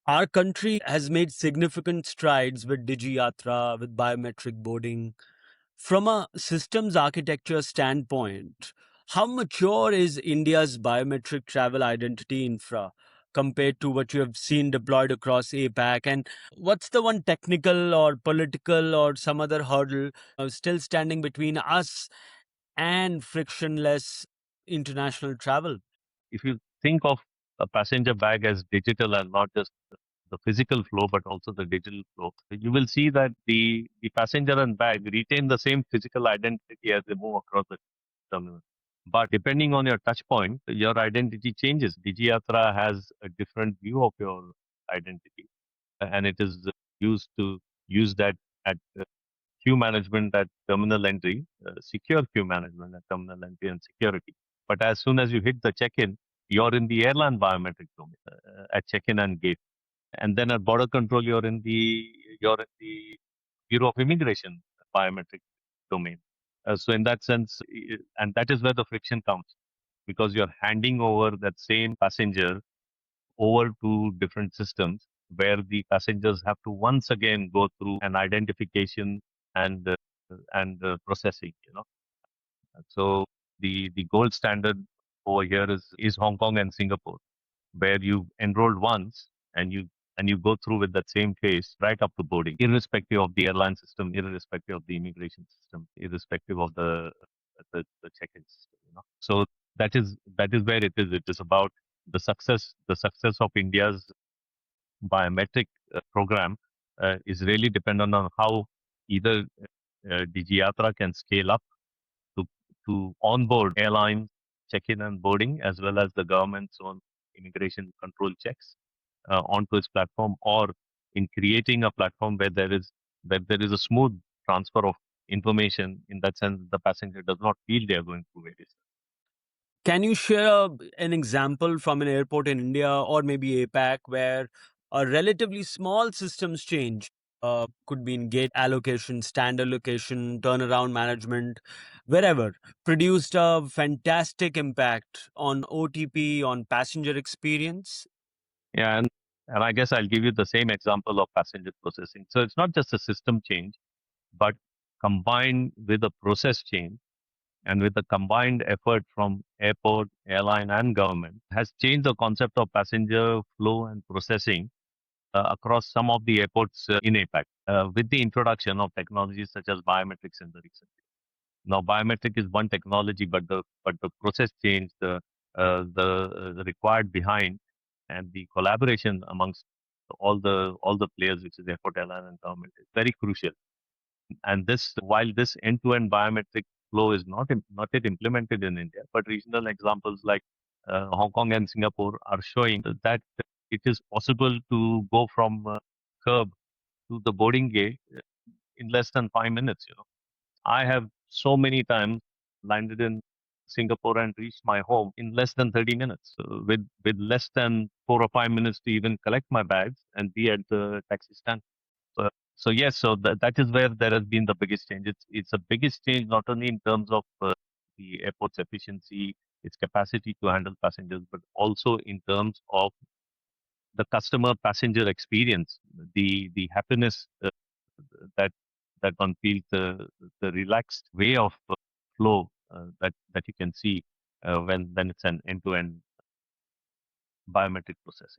Our country has made significant strides with DigiYatra, with biometric boarding. From a systems architecture standpoint, how mature is India's biometric travel identity infra compared to what you have seen deployed across APAC? And what's the one technical or political or some other hurdle still standing between us and frictionless international travel? If you think of a passenger bag as digital and not just the physical flow, but also the digital flow, you will see that the passenger and bag retain the same physical identity as they move across the terminal. But depending on your touch point, your identity changes. DigiYatra has a different view of your identity, and it is used to use that at queue management at terminal entry, secure queue management at terminal entry and security. But as soon as you hit the check-in, you're in the airline biometric domain at check-in and gate. And then at border control, you're in the Bureau of Immigration biometric domain. So in that sense, and that is where the friction comes because you're handing over that same passenger over to different systems where the passengers have to once again go through an identification and processing. So the gold standard over here is Hong Kong and Singapore, where you enrolled once and you go through with that same phase right up to boarding, irrespective of the airline system, irrespective of the immigration system, irrespective of the check-in system. So that is where it is. It is about the success of India's biometric program is really dependent on how either DigiYatra can scale up to onboard airlines, check-in and boarding, as well as the government's own immigration control checks onto its platform, or in creating a platform where there is a smooth transfer of information. In that sense, the passenger does not feel they are going through various. Can you share an example from an airport in India or maybe APAC where a relatively small systems change could be in gate allocation, stand allocation, turnaround management, wherever, produced a fantastic impact on OTP, on passenger experience? Yeah, and I guess I'll give you the same example of passenger processing. So it's not just a system change, but combined with a process change and with the combined effort from airport, airline, and government, has changed the concept of passenger flow and processing across some of the airports in APAC with the introduction of technologies such as biometrics in the recent years. Now, biometric is one technology, but the process change, the required behind, and the collaboration amongst all the players, which is airport, airline, and government, is very crucial. And this, while this end-to-end biometric flow is not yet implemented in India, but regional examples like Hong Kong and Singapore are showing that it is possible to go from curb to the boarding gate in less than 5 minutes. I have so many times landed in Singapore and reached my home in less than 30 minutes, so with less than 4 or 5 minutes to even collect my bags and be at the taxi stand. So yes, so that is where there has been the biggest change. It's a biggest change not only in terms of the airport's efficiency, its capacity to handle passengers, but also in terms of the customer passenger experience, the happiness that one feels, the relaxed way of flow that you can see when it's an end to end biometric processing.